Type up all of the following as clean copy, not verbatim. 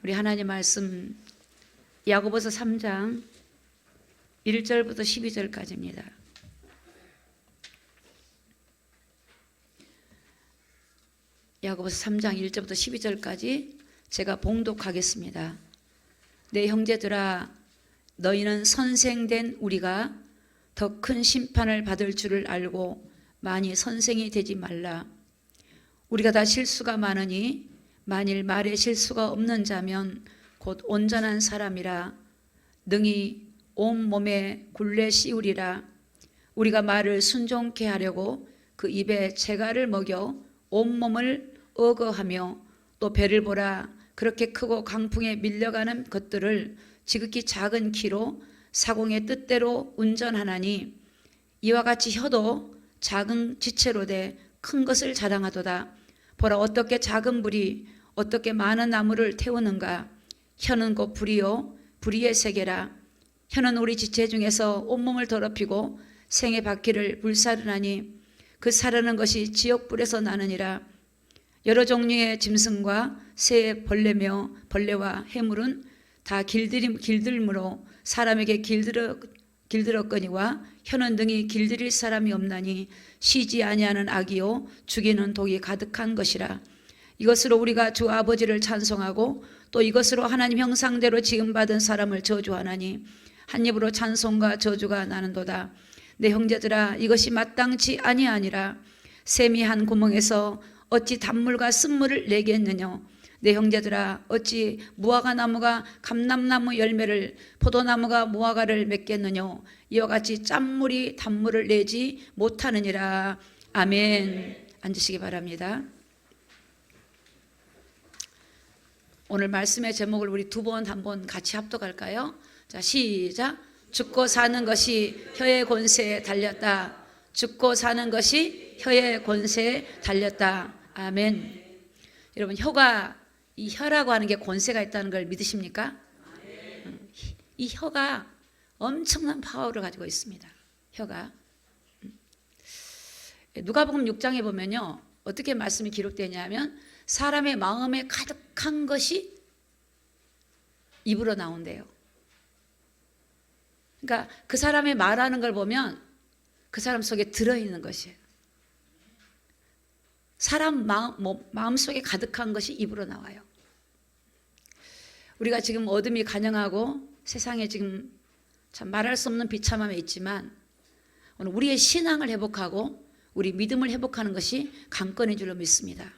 우리 하나님 말씀 야고보서 3장 1절부터 12절까지입니다. 야고보서 3장 1절부터 12절까지 제가 봉독하겠습니다. 내 형제들아, 너희는 선생된 우리가 더 큰 심판을 받을 줄을 알고 많이 선생이 되지 말라. 우리가 다 실수가 많으니 만일 말에 실수가 없는 자면 곧 온전한 사람이라 능히 온 몸에 굴레 씌우리라. 우리가 말을 순종케 하려고 그 입에 재갈을 먹여 온 몸을 어거하며 또 배를 보라. 그렇게 크고 강풍에 밀려가는 것들을 지극히 작은 키로 사공의 뜻대로 운전하나니 이와 같이 혀도 작은 지체로 돼 큰 것을 자랑하도다. 보라, 어떻게 작은 불이 어떻게 많은 나무를 태우는가. 혀는 곧 불이요 불의의 세계라. 혀는 우리 지체 중에서 온몸을 더럽히고 생의 바퀴를 불사르나니 그 사르는 것이 지옥불에서 나느니라. 여러 종류의 짐승과 새의 벌레며 벌레와 해물은 다 길들므로 사람에게 길들었거니와 혀는 능히 길들일 사람이 없나니 쉬지 아니하는 악이요 죽이는 독이 가득한 것이라. 이것으로 우리가 주 아버지를 찬송하고 또 이것으로 하나님 형상대로 지음받은 사람을 저주하나니 한 입으로 찬송과 저주가 나는도다. 내 형제들아, 이것이 마땅치 아니하니라. 샘이 한 구멍에서 어찌 단물과 쓴물을 내겠느냐. 내 형제들아, 어찌 무화과나무가 감람나무 열매를 포도나무가 무화과를 맺겠느냐. 이와 같이 짠물이 단물을 내지 못하느니라. 아멘. 앉으시기 바랍니다. 오늘 말씀의 제목을 우리 두 번 한 번 같이 합독할까요? 자, 시작. 죽고 사는 것이 혀의 권세에 달렸다. 죽고 사는 것이 혀의 권세에 달렸다. 아멘. 여러분, 이 혀라고 하는 게 권세가 있다는 걸 믿으십니까? 이 혀가 엄청난 파워를 가지고 있습니다. 혀가. 누가복음 6장에 보면요, 어떻게 말씀이 기록되냐면 사람의 마음에 가득한 것이 입으로 나온대요. 그러니까 그 사람의 말하는 걸 보면 그 사람 속에 들어있는 것이에요. 사람 마음속에 가득한 것이 입으로 나와요. 우리가 지금 어둠이 간영하고 세상에 지금 참 말할 수 없는 비참함에 있지만 오늘 우리의 신앙을 회복하고 우리 믿음을 회복하는 것이 관건인 줄로 믿습니다.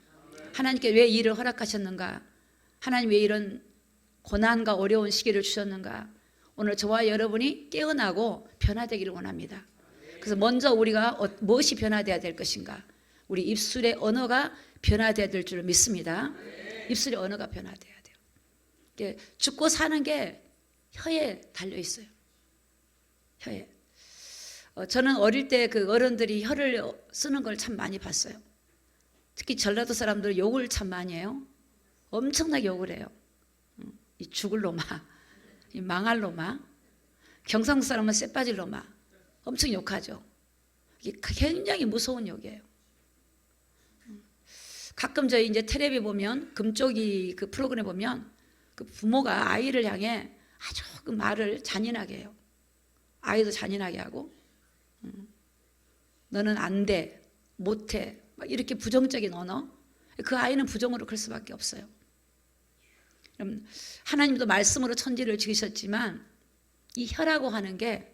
하나님께 왜 이 일을 허락하셨는가? 하나님 왜 이런 고난과 어려운 시기를 주셨는가? 오늘 저와 여러분이 깨어나고 변화되기를 원합니다. 그래서 먼저 우리가 무엇이 변화되어야 될 것인가? 우리 입술의 언어가 변화되어야 될 줄 믿습니다. 입술의 언어가 변화되어야 돼요. 죽고 사는 게 혀에 달려 있어요. 혀에. 저는 어릴 때 그 어른들이 혀를 쓰는 걸 참 많이 봤어요. 특히 전라도 사람들 욕을 참 많이 해요. 엄청나게 욕을 해요. 이 죽을 놈아, 이 망할 놈아, 경상도 사람은 쇠 빠질 놈아, 엄청 욕하죠. 이게 굉장히 무서운 욕이에요. 가끔 저희 이제 텔레비 보면 금쪽이 그 프로그램 보면 그 부모가 아이를 향해 아주 그 말을 잔인하게 해요. 아이도 잔인하게 하고, 너는 안 돼, 못해, 막 이렇게 부정적인 언어. 그 아이는 부정으로 클 수밖에 없어요. 그럼 하나님도 말씀으로 천지를 지으셨지만 이 혀라고 하는 게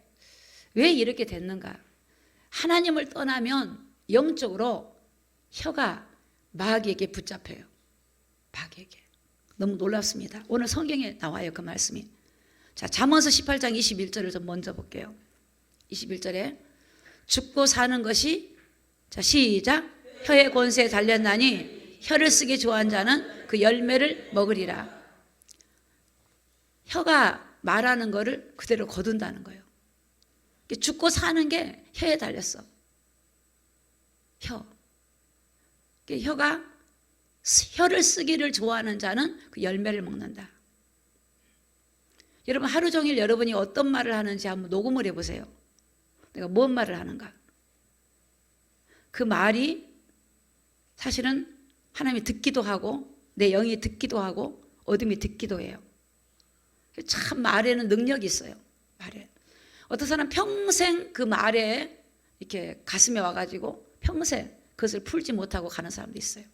왜 이렇게 됐는가? 하나님을 떠나면 영적으로 혀가 마귀에게 붙잡혀요. 마귀에게. 너무 놀랍습니다. 오늘 성경에 나와요, 그 말씀이. 자, 잠언서 18장 21절을 좀 먼저 볼게요. 21절에 죽고 사는 것이, 자, 시작. 혀의 권세에 달렸나니 혀를 쓰기 좋아하는 자는 그 열매를 먹으리라. 혀가 말하는 거를 그대로 거둔다는 거예요. 죽고 사는 게 혀에 달렸어. 혀. 혀를 쓰기를 좋아하는 자는 그 열매를 먹는다. 여러분, 하루 종일 여러분이 어떤 말을 하는지 한번 녹음을 해보세요. 내가 뭔 말을 하는가. 그 말이 사실은 하나님이 듣기도 하고 내 영이 듣기도 하고 어둠이 듣기도 해요. 참 말에는 능력이 있어요. 말에. 어떤 사람 평생 그 말에 이렇게 가슴에 와가지고 평생 그것을 풀지 못하고 가는 사람도 있어요.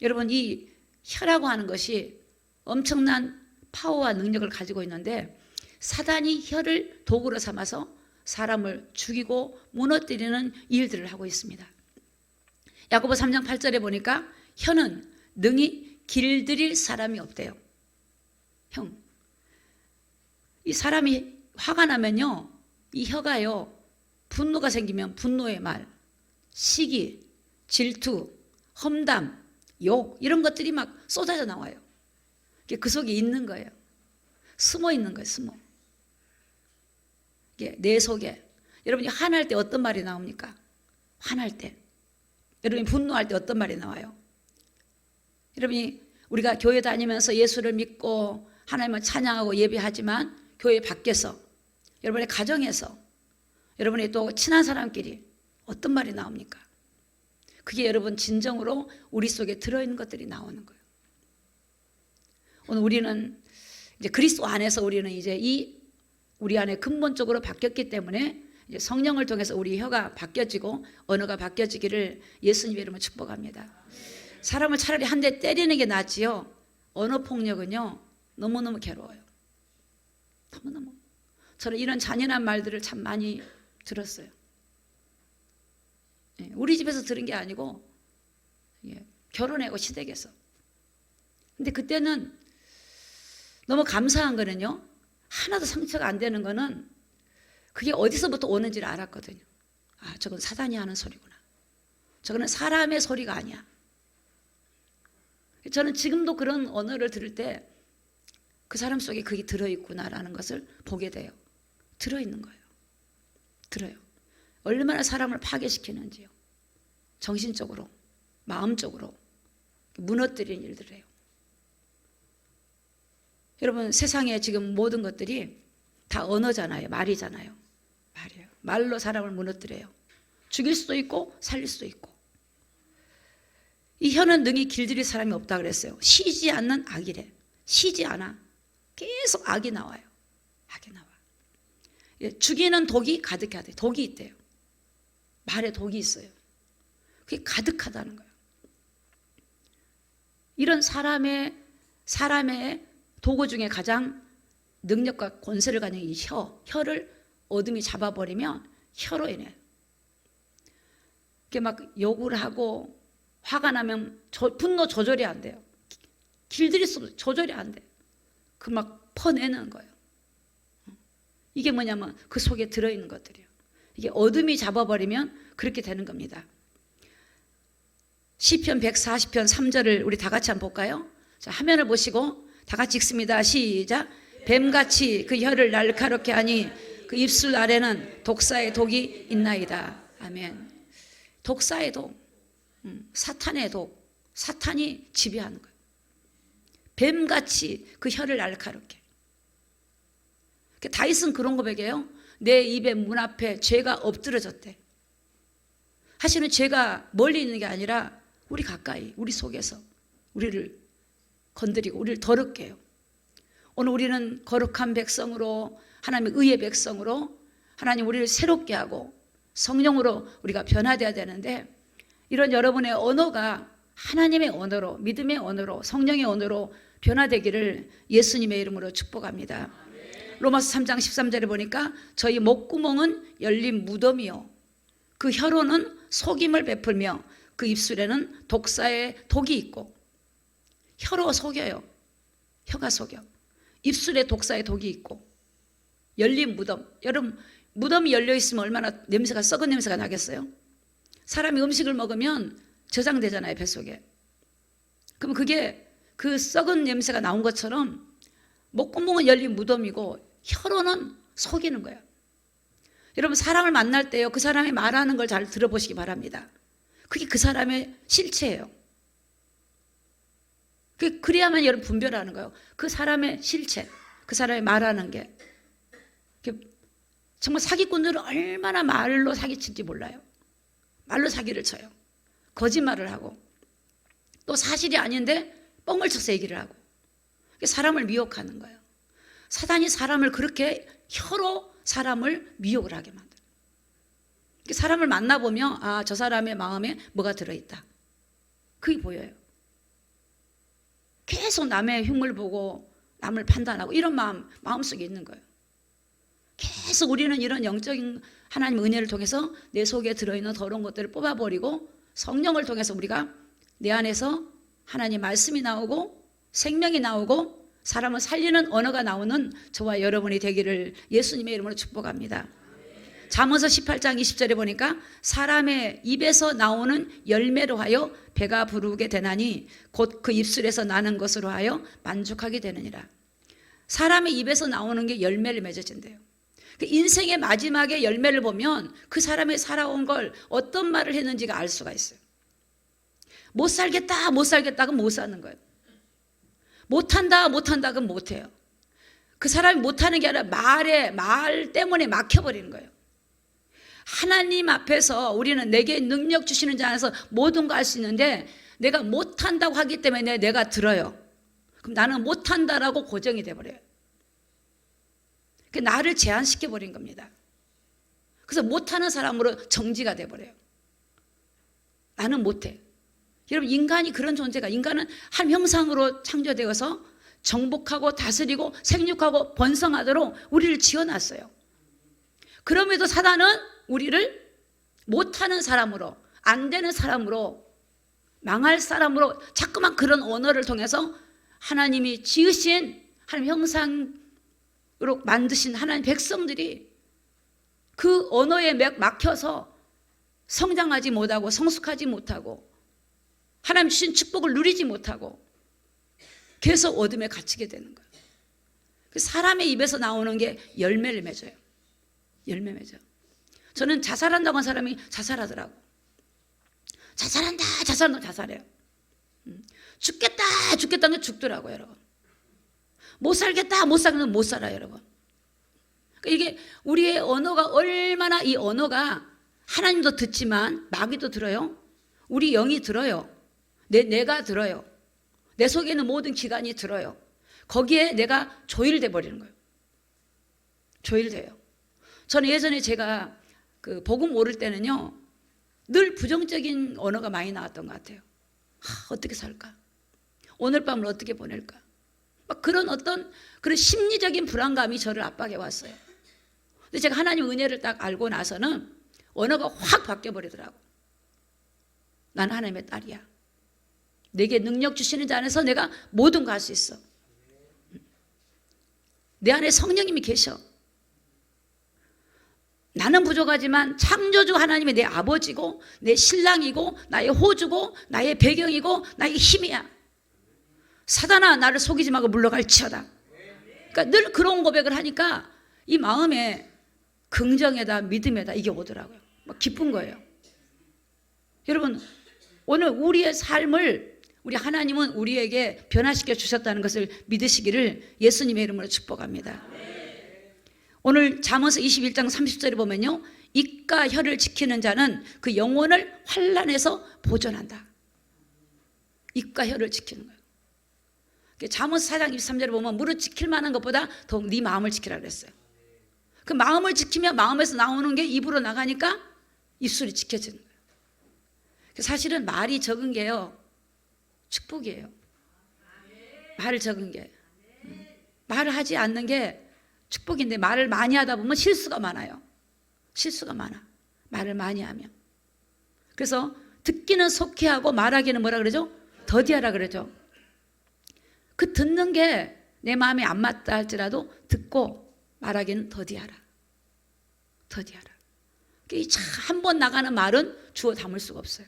여러분, 이 혀라고 하는 것이 엄청난 파워와 능력을 가지고 있는데 사단이 혀를 도구로 삼아서 사람을 죽이고 무너뜨리는 일들을 하고 있습니다. 야고보 3장 8절에 보니까 혀는 능히 길들일 사람이 없대요. 이 사람이 화가 나면요, 이 혀가요, 분노가 생기면 분노의 말, 시기, 질투, 험담, 욕 이런 것들이 막 쏟아져 나와요. 그 속에 있는 거예요. 숨어 있는 거예요. 숨어. 이게 내 속에. 여러분이 화날 때 어떤 말이 나옵니까? 화날 때. 여러분이 분노할 때 어떤 말이 나와요? 여러분이 우리가 교회 다니면서 예수를 믿고 하나님을 찬양하고 예배하지만 교회 밖에서, 여러분의 가정에서, 여러분의 또 친한 사람끼리 어떤 말이 나옵니까? 그게 여러분 진정으로 우리 속에 들어있는 것들이 나오는 거예요. 오늘 우리는 이제 그리스도 안에서 우리는 이제 우리 안에 근본적으로 바뀌었기 때문에 이제 성령을 통해서 우리 혀가 바뀌어지고 언어가 바뀌어지기를 예수님 이름으로 축복합니다. 사람을 차라리 한 대 때리는 게 낫지요. 언어 폭력은요, 너무너무 괴로워요. 너무너무. 저는 이런 잔인한 말들을 참 많이 들었어요. 우리 집에서 들은 게 아니고 결혼하고 시댁에서. 근데 그때는 너무 감사한 거는요, 하나도 상처가 안 되는 거는 그게 어디서부터 오는지를 알았거든요. 아, 저건 사단이 하는 소리구나. 저거는 사람의 소리가 아니야. 저는 지금도 그런 언어를 들을 때 그 사람 속에 그게 들어있구나라는 것을 보게 돼요. 들어있는 거예요. 들어요. 얼마나 사람을 파괴시키는지요. 정신적으로, 마음적으로 무너뜨리는 일들을 해요. 여러분, 세상에 지금 모든 것들이 다 언어잖아요. 말이잖아요. 말이에요. 말로 사람을 무너뜨려요. 죽일 수도 있고 살릴 수도 있고. 이 혀는 능히 길들일 사람이 없다 그랬어요. 쉬지 않는 악이래. 쉬지 않아. 계속 악이 나와요. 악이 나와. 죽이는 독이 가득해야 돼. 독이 있대요. 말에 독이 있어요. 그게 가득하다는 거예요. 이런 사람의 도구 중에 가장 능력과 권세를 가진 이 혀를 어둠이 잡아버리면 혀로 인해 이렇게 막 욕을 하고 화가 나면 분노 조절이 안 돼요. 길들일 수 없어요. 조절이 안 돼. 그 막 퍼내는 거예요. 이게 뭐냐면 그 속에 들어있는 것들이에요. 이게 어둠이 잡아버리면 그렇게 되는 겁니다. 시편 140편 3절을 우리 다 같이 한번 볼까요? 자, 화면을 보시고 다 같이 읽습니다. 시작. 뱀같이 그 혀를 날카롭게 하니 그 입술 아래는 독사의 독이 있나이다. 아멘. 독사의 독, 사탄의 독, 사탄이 지배하는 거예요. 뱀같이 그 혀를 날카롭게. 다윗은 그런 고백이에요. 내 입의 문 앞에 죄가 엎드러졌대. 사실은 죄가 멀리 있는 게 아니라 우리 가까이, 우리 속에서 우리를 건드리고 우리를 더럽게 해요. 오늘 우리는 거룩한 백성으로, 하나님의 의의 백성으로 하나님 우리를 새롭게 하고 성령으로 우리가 변화되어야 되는데, 이런 여러분의 언어가 하나님의 언어로, 믿음의 언어로, 성령의 언어로 변화되기를 예수님의 이름으로 축복합니다. 로마서 3장 13절에 보니까 저희 목구멍은 열린 무덤이요 그 혀로는 속임을 베풀며 그 입술에는 독사의 독이 있고. 혀로 속여요. 혀가 속여. 입술에 독사의 독이 있고. 열린 무덤. 여러분, 무덤이 열려 있으면 얼마나 냄새가, 썩은 냄새가 나겠어요? 사람이 음식을 먹으면 저장되잖아요, 뱃속에. 그럼 그게 그 썩은 냄새가 나온 것처럼 목구멍은 열린 무덤이고 혀로는 속이는 거예요. 여러분, 사람을 만날 때요, 그 사람이 말하는 걸 잘 들어보시기 바랍니다. 그게 그 사람의 실체예요. 그래야만 여러분 분별하는 거예요. 그 사람의 실체, 그 사람이 말하는 게. 정말 사기꾼들은 얼마나 말로 사기칠지 몰라요. 말로 사기를 쳐요. 거짓말을 하고 또 사실이 아닌데 뻥을 쳐서 얘기를 하고 사람을 미혹하는 거예요. 사단이 사람을 그렇게 혀로 사람을 미혹을 하게 만들어요. 사람을 만나보면 아, 저 사람의 마음에 뭐가 들어있다. 그게 보여요. 계속 남의 흉물 보고 남을 판단하고 이런 마음속에 있는 거예요. 계속 우리는 이런 영적인 하나님의 은혜를 통해서 내 속에 들어있는 더러운 것들을 뽑아버리고 성령을 통해서 우리가 내 안에서 하나님 말씀이 나오고 생명이 나오고 사람을 살리는 언어가 나오는 저와 여러분이 되기를 예수님의 이름으로 축복합니다. 잠언서 18장 20절에 보니까 사람의 입에서 나오는 열매로 하여 배가 부르게 되나니 곧 그 입술에서 나는 것으로 하여 만족하게 되느니라. 사람의 입에서 나오는 게 열매를 맺어진대요. 그 인생의 마지막에 열매를 보면 그 사람이 살아온 걸 어떤 말을 했는지가 알 수가 있어요. 못 살겠다 그럼 못 사는 거예요. 못한다 그럼 못해요. 그 사람이 못하는 게 아니라 말 때문에 막혀버리는 거예요. 하나님 앞에서 우리는 내게 능력 주시는 자 안에서 모든 거 할 수 있는데 내가 못한다고 하기 때문에 내가 들어요. 그럼 나는 못한다라고 고정이 돼버려요. 나를 제한시켜버린 겁니다. 그래서 못하는 사람으로 정지가 돼버려요. 나는 못해. 여러분 인간이 그런 존재가 인간은 한 형상으로 창조되어서 정복하고 다스리고 생육하고 번성하도록 우리를 지어놨어요. 그럼에도 사단은 우리를 못하는 사람으로 안 되는 사람으로 망할 사람으로 자꾸만 그런 언어를 통해서 하나님이 지으신 하나님 형상으로 만드신 하나님 백성들이 그 언어에 막혀서 성장하지 못하고 성숙하지 못하고 하나님 주신 축복을 누리지 못하고 계속 어둠에 갇히게 되는 거예요. 사람의 입에서 나오는 게 열매를 맺어요. 열매 맺어. 저는 자살한다고 한 사람이 자살하더라고. 자살해요. 죽겠다는 게 죽더라고요, 여러분. 못 살겠다는 못 살아요, 여러분. 이게 우리의 언어가 얼마나 이 언어가 하나님도 듣지만 마귀도 들어요. 우리 영이 들어요. 내가 들어요. 내 속에 있는 모든 기관이 들어요. 거기에 내가 조일돼 버리는 거예요. 조일돼요. 저는 예전에 제가 그 복음 모를 때는요, 늘 부정적인 언어가 많이 나왔던 것 같아요. 어떻게 살까? 오늘 밤을 어떻게 보낼까? 막 그런 그런 심리적인 불안감이 저를 압박해 왔어요. 근데 제가 하나님 은혜를 딱 알고 나서는 언어가 확 바뀌어 버리더라고. 나는 하나님의 딸이야. 내게 능력 주시는 자 안에서 내가 모든 거 할 수 있어. 내 안에 성령님이 계셔. 나는 부족하지만 창조주 하나님이 내 아버지고 내 신랑이고 나의 호주고 나의 배경이고 나의 힘이야. 사단아 나를 속이지 말고 물러갈지어다. 그러니까 늘 그런 고백을 하니까 이 마음에 긍정에다 믿음에다 이게 오더라고요. 막 기쁜 거예요. 여러분 오늘 우리의 삶을 우리 하나님은 우리에게 변화시켜 주셨다는 것을 믿으시기를 예수님의 이름으로 축복합니다. 오늘 잠언서 21장 30절에 보면요, 입과 혀를 지키는 자는 그 영혼을 환난에서 보존한다. 입과 혀를 지키는 거예요. 잠언서 4장 23절에 보면 무릇 지킬 만한 것보다 더욱 네 마음을 지키라 그랬어요. 그 마음을 지키면 마음에서 나오는 게 입으로 나가니까 입술이 지켜지는 거예요. 사실은 말이 적은 게요, 축복이에요. 말을 적은 게. 말을 하지 않는 게 축복인데 말을 많이 하다 보면 실수가 많아요. 실수가 많아. 말을 많이 하면. 그래서 듣기는 속히하고 말하기는 뭐라 그러죠? 더디하라 그러죠. 그 듣는 게 내 마음에 안 맞다 할지라도 듣고 말하기는 더디하라. 더디하라. 한 번 나가는 말은 주워 담을 수가 없어요.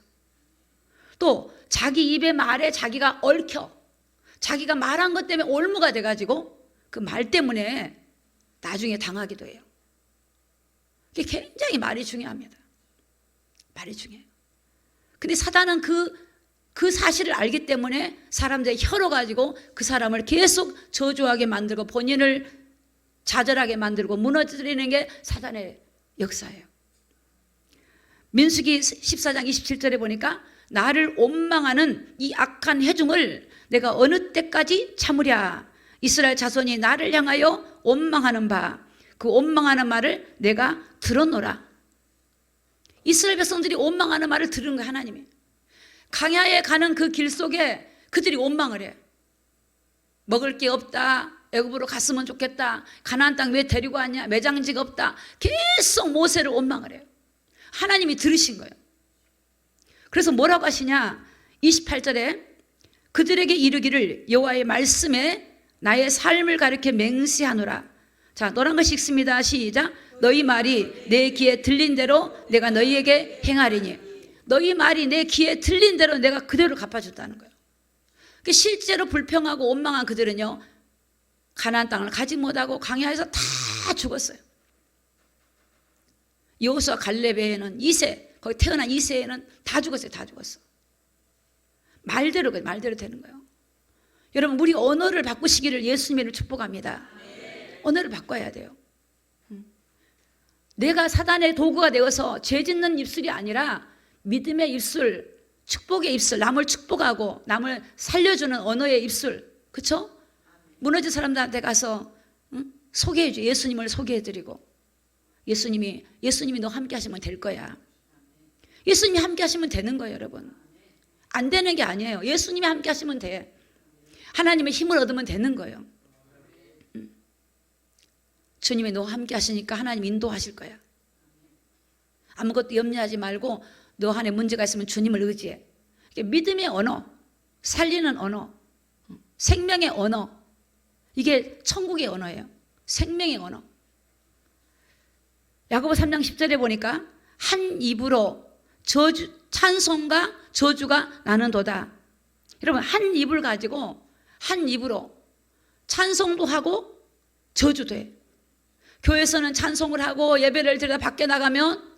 또 자기 입의 말에 자기가 얽혀 자기가 말한 것 때문에 올무가 돼가지고 그 말 때문에 나중에 당하기도 해요. 그게 굉장히 말이 중요합니다. 말이 중요해요. 근데 사단은 그 사실을 알기 때문에 사람들의 혀로 가지고 그 사람을 계속 저주하게 만들고 본인을 좌절하게 만들고 무너뜨리는 게 사단의 역사예요. 민수기 14장 27절에 보니까 나를 원망하는 이 악한 해중을 내가 어느 때까지 참으랴. 이스라엘 자손이 나를 향하여 원망하는 바, 그 원망하는 말을 내가 들어노라. 이스라엘 백성들이 원망하는 말을 들은 거예요. 하나님이. 광야에 가는 그 길 속에 그들이 원망을 해. 먹을 게 없다. 애굽으로 갔으면 좋겠다. 가나안 땅 왜 데리고 왔냐. 매장지가 없다. 계속 모세를 원망을 해요. 하나님이 들으신 거예요. 그래서 뭐라고 하시냐. 28절에 그들에게 이르기를 여호와의 말씀에 나의 삶을 가리켜 맹세하노라. 자, 노란 거 읽습니다. 시작. 너희 말이 내 귀에 들린 대로 내가 너희에게 행하리니. 너희 말이 내 귀에 들린 대로 내가 그대로 갚아줬다는 거예요. 실제로 불평하고 원망한 그들은요, 가나안 땅을 가지 못하고 광야에서 다 죽었어요. 여호수아 갈렙에는 2세, 거기 태어난 2세에는 다 죽었어요. 다 죽었어. 말대로 되는 거예요. 여러분, 우리 언어를 바꾸시기를 예수님을 축복합니다. 언어를 바꿔야 돼요. 내가 사단의 도구가 되어서 죄 짓는 입술이 아니라 믿음의 입술, 축복의 입술, 남을 축복하고 남을 살려주는 언어의 입술, 그렇죠? 무너진 사람들한테 가서 소개해줘. 예수님을 소개해드리고, 예수님이 너 함께 하시면 될 거야. 예수님이 함께 하시면 되는 거예요, 여러분. 안 되는 게 아니에요. 예수님이 함께 하시면 돼. 하나님의 힘을 얻으면 되는 거예요. 주님이 너 함께 하시니까 하나님 인도하실 거야. 아무것도 염려하지 말고 너 안에 문제가 있으면 주님을 의지해. 믿음의 언어, 살리는 언어, 생명의 언어, 이게 천국의 언어예요. 생명의 언어. 야고보 3장 10절에 보니까 한 입으로 찬송과 저주가 나는도다. 여러분, 한 입을 가지고 한 입으로 찬송도 하고 저주도 해. 교회에서는 찬송을 하고 예배를 드리다 밖에 나가면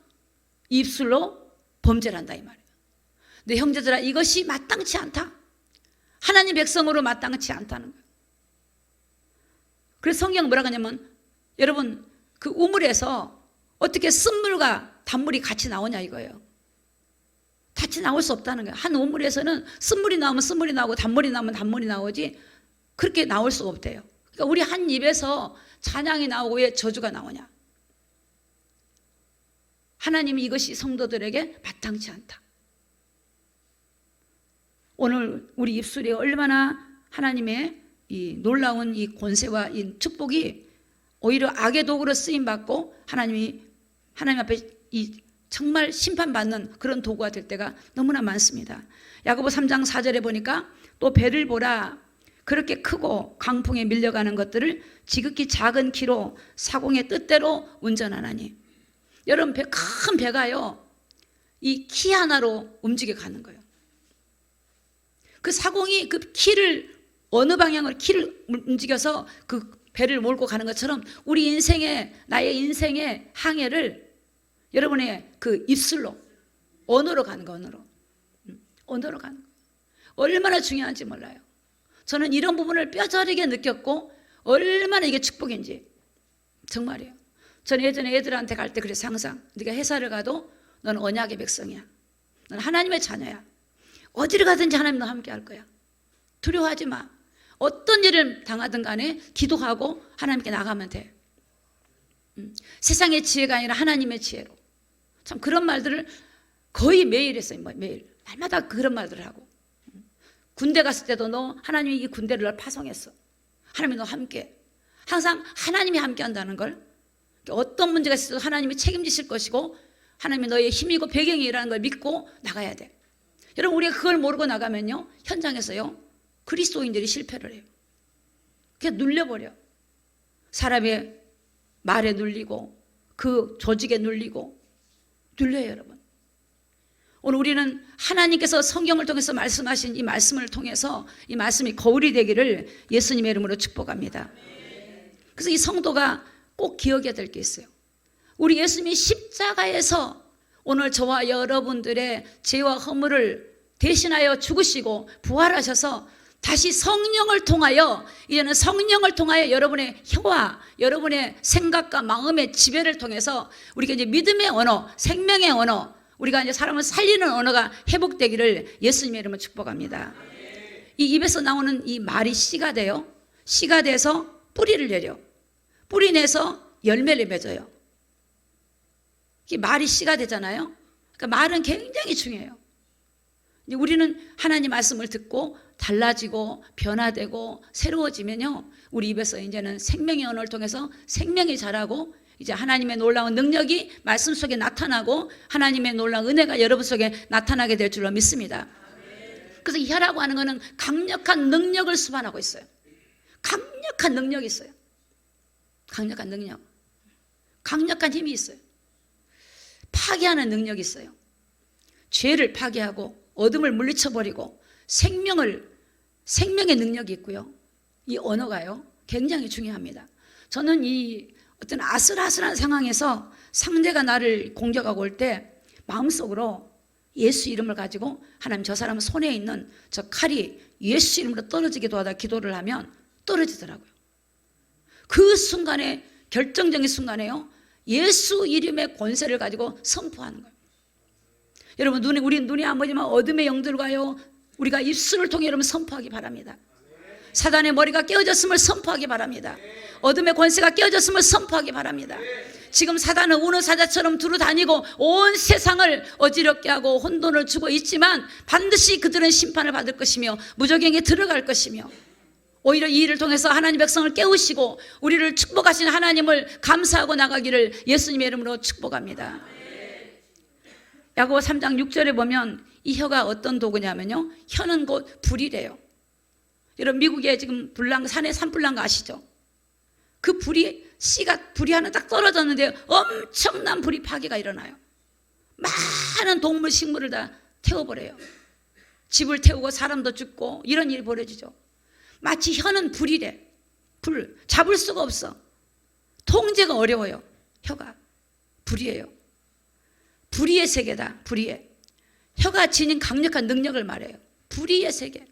입술로 범죄를 한다 이 말이에요. 내 형제들아, 이것이 마땅치 않다. 하나님 백성으로 마땅치 않다는 거예요. 그래서 성경 뭐라고 하냐면, 여러분, 그 우물에서 어떻게 쓴물과 단물이 같이 나오냐 이거예요. 같이 나올 수 없다는 거예요. 한 우물에서는 쓴물이 나오면 쓴물이 나오고 단물이 나오면 단물이 나오지 그렇게 나올 수가 없대요. 그러니까 우리 한 입에서 찬양이 나오고 왜 저주가 나오냐. 하나님이 이것이 성도들에게 마땅치 않다. 오늘 우리 입술이 얼마나 하나님의 이 놀라운 이 권세와 이 축복이 오히려 악의 도구로 쓰임받고 하나님 앞에 이 정말 심판받는 그런 도구가 될 때가 너무나 많습니다. 야고보 3장 4절에 보니까 또 배를 보라. 그렇게 크고 강풍에 밀려가는 것들을 지극히 작은 키로 사공의 뜻대로 운전하나니. 여러분, 큰 배가요, 이 키 하나로 움직여 가는 거예요. 그 사공이 그 키를 어느 방향으로 키를 움직여서 그 배를 몰고 가는 것처럼 우리 인생의, 나의 인생의 항해를 여러분의 그 입술로, 언어로 가는 거, 언어로 가는 거. 얼마나 중요한지 몰라요. 저는 이런 부분을 뼈저리게 느꼈고 얼마나 이게 축복인지 정말이에요. 저는 예전에 애들한테 갈 때 그래서 항상 네가 회사를 가도 너는 언약의 백성이야. 너는 하나님의 자녀야. 어디를 가든지 하나님 너 함께 할 거야. 두려워하지 마. 어떤 일을 당하든 간에 기도하고 하나님께 나가면 돼. 세상의 지혜가 아니라 하나님의 지혜로. 참 그런 말들을 거의 매일 했어요. 매일. 날마다 그런 말들을 하고. 군대 갔을 때도 너 하나님이 이 군대를 널 파송했어. 하나님이 너 함께. 항상 하나님이 함께 한다는 걸, 어떤 문제가 있어도 하나님이 책임지실 것이고 하나님이 너의 힘이고 배경이라는 걸 믿고 나가야 돼. 여러분, 우리가 그걸 모르고 나가면요, 현장에서요 그리스도인들이 실패를 해요. 그냥 눌려버려. 사람의 말에 눌리고 그 조직에 눌리고 눌려요. 여러분, 오늘 우리는 하나님께서 성경을 통해서 말씀하신 이 말씀을 통해서 이 말씀이 거울이 되기를 예수님의 이름으로 축복합니다. 그래서 이 성도가 꼭 기억해야 될 게 있어요. 우리 예수님이 십자가에서 오늘 저와 여러분들의 죄와 허물을 대신하여 죽으시고 부활하셔서 다시 성령을 통하여, 이제는 성령을 통하여 여러분의 혀와 여러분의 생각과 마음의 지배를 통해서 우리가 이제 믿음의 언어, 생명의 언어, 우리가 이제 사람을 살리는 언어가 회복되기를 예수님의 이름으로 축복합니다. 이 입에서 나오는 이 말이 씨가 돼요. 씨가 돼서 뿌리를 내려. 뿌리 내서 열매를 맺어요. 이 말이 씨가 되잖아요. 그러니까 말은 굉장히 중요해요. 우리는 하나님 말씀을 듣고 달라지고 변화되고 새로워지면요, 우리 입에서 이제는 생명의 언어를 통해서 생명이 자라고 이제 하나님의 놀라운 능력이 말씀 속에 나타나고 하나님의 놀라운 은혜가 여러분 속에 나타나게 될 줄로 믿습니다. 그래서 혀라고 하는 것은 강력한 능력을 수반하고 있어요. 강력한 능력이 있어요. 강력한 능력, 강력한 힘이 있어요. 파괴하는 능력이 있어요. 죄를 파괴하고 어둠을 물리쳐버리고 생명의 능력이 있고요. 이 언어가요, 굉장히 중요합니다. 저는 이 어떤 아슬아슬한 상황에서 상대가 나를 공격하고 올 때 마음속으로 예수 이름을 가지고 하나님, 저 사람 손에 있는 저 칼이 예수 이름으로 떨어지기도 하다 기도를 하면 떨어지더라고요. 그 순간에, 결정적인 순간에요, 예수 이름의 권세를 가지고 선포하는 거예요. 여러분, 우리 눈이 안 보이지만 어둠의 영들과요, 우리가 입술을 통해 여러분 선포하기 바랍니다. 사단의 머리가 깨어졌음을 선포하기 바랍니다. 어둠의 권세가 깨어졌음을 선포하기 바랍니다. 지금 사단은 우는 사자처럼 두루 다니고 온 세상을 어지럽게 하고 혼돈을 주고 있지만 반드시 그들은 심판을 받을 것이며 무저갱에 들어갈 것이며, 오히려 이 일을 통해서 하나님 백성을 깨우시고 우리를 축복하신 하나님을 감사하고 나가기를 예수님의 이름으로 축복합니다. 야고보 3장 6절에 보면 이 혀가 어떤 도구냐면요, 혀는 곧 불이래요. 여러분, 미국에 지금 산에 산불난 거 아시죠? 그 불이 하나 딱 떨어졌는데 엄청난 불이 파괴가 일어나요. 많은 동물 식물을 다 태워버려요. 집을 태우고 사람도 죽고 이런 일이 벌어지죠. 마치 혀는 불이래. 불 잡을 수가 없어. 통제가 어려워요. 혀가 불이에요. 불의의 세계다. 불의의. 혀가 지닌 강력한 능력을 말해요. 불의의 세계.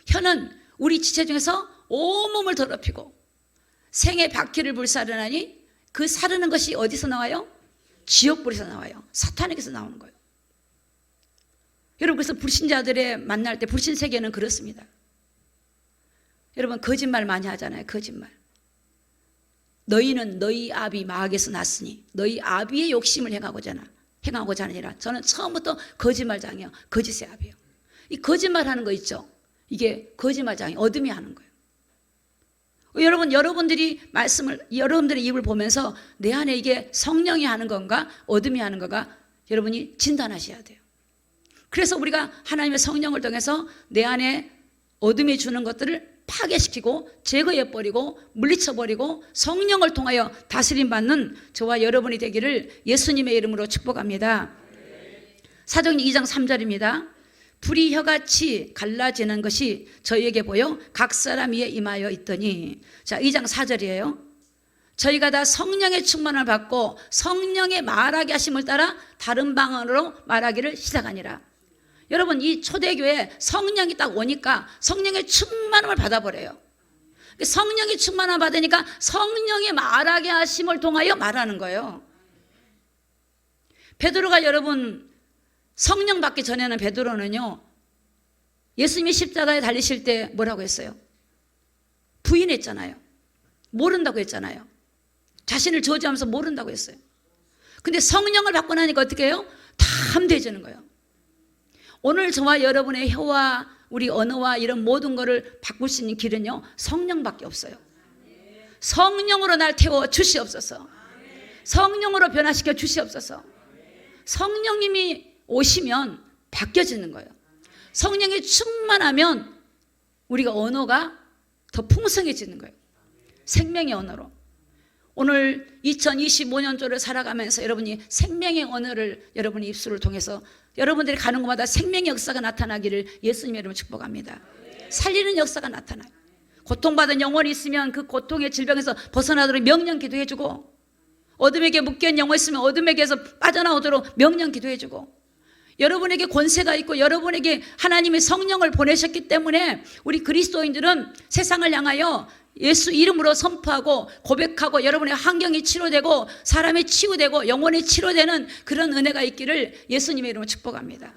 혀는 우리 지체 중에서 온몸을 더럽히고 생의 바퀴를 불사르나니, 그 사르는 것이 어디서 나와요? 지옥불에서 나와요. 사탄에게서 나오는 거예요. 여러분, 그래서 불신자들의 만날 때, 불신 세계는 그렇습니다. 여러분, 거짓말 많이 하잖아요. 거짓말. 너희는 너희 아비 마귀에서 났으니 너희 아비의 욕심을 행하고자 하느니라. 저는 처음부터 거짓말장이에요. 거짓의 아비예요. 이 거짓말하는 거 있죠? 이게 거짓말장이 어둠이 하는 거예요. 여러분들이 여러분들의 입을 보면서 내 안에 이게 성령이 하는 건가 어둠이 하는 건가 여러분이 진단하셔야 돼요. 그래서 우리가 하나님의 성령을 통해서 내 안에 어둠이 주는 것들을 파괴시키고 제거해버리고 물리쳐버리고 성령을 통하여 다스림받는 저와 여러분이 되기를 예수님의 이름으로 축복합니다. 사도행전 2장 3절입니다. 불이 혀같이 갈라지는 것이 저희에게 보여 각 사람 위에 임하여 있더니, 자, 2장 4절이에요. 저희가 다 성령의 충만을 받고 성령의 말하게 하심을 따라 다른 방언으로 말하기를 시작하니라. 여러분, 이 초대교회에 성령이 딱 오니까 성령의 충만함을 받아버려요. 성령의 충만함을 받으니까 성령의 말하게 하심을 통하여 말하는 거예요. 베드로가 여러분 성령 받기 전에는 베드로는요, 예수님이 십자가에 달리실 때 뭐라고 했어요? 부인했잖아요. 모른다고 했잖아요. 자신을 저주하면서 모른다고 했어요. 근데 성령을 받고 나니까 어떻게 해요? 다 함대해지는 거예요. 오늘 저와 여러분의 혀와 우리 언어와 이런 모든 거를 바꿀 수 있는 길은요, 성령밖에 없어요. 성령으로 날 태워 주시옵소서. 성령으로 변화시켜 주시옵소서. 성령님이 오시면 바뀌어지는 거예요. 성령이 충만하면 우리가 언어가 더 풍성해지는 거예요. 생명의 언어로. 오늘 2025년도를 살아가면서 여러분이 생명의 언어를 여러분의 입술을 통해서 여러분들이 가는 곳마다 생명의 역사가 나타나기를 예수님의 이름으로 축복합니다. 살리는 역사가 나타나요. 고통받은 영혼이 있으면 그 고통의 질병에서 벗어나도록 명령 기도해주고, 어둠에게 묶여있는 영혼이 있으면 어둠에게서 빠져나오도록 명령 기도해주고, 여러분에게 권세가 있고 여러분에게 하나님의 성령을 보내셨기 때문에 우리 그리스도인들은 세상을 향하여 예수 이름으로 선포하고 고백하고 여러분의 환경이 치료되고 사람이 치유되고 영혼이 치료되는 그런 은혜가 있기를 예수님의 이름으로 축복합니다.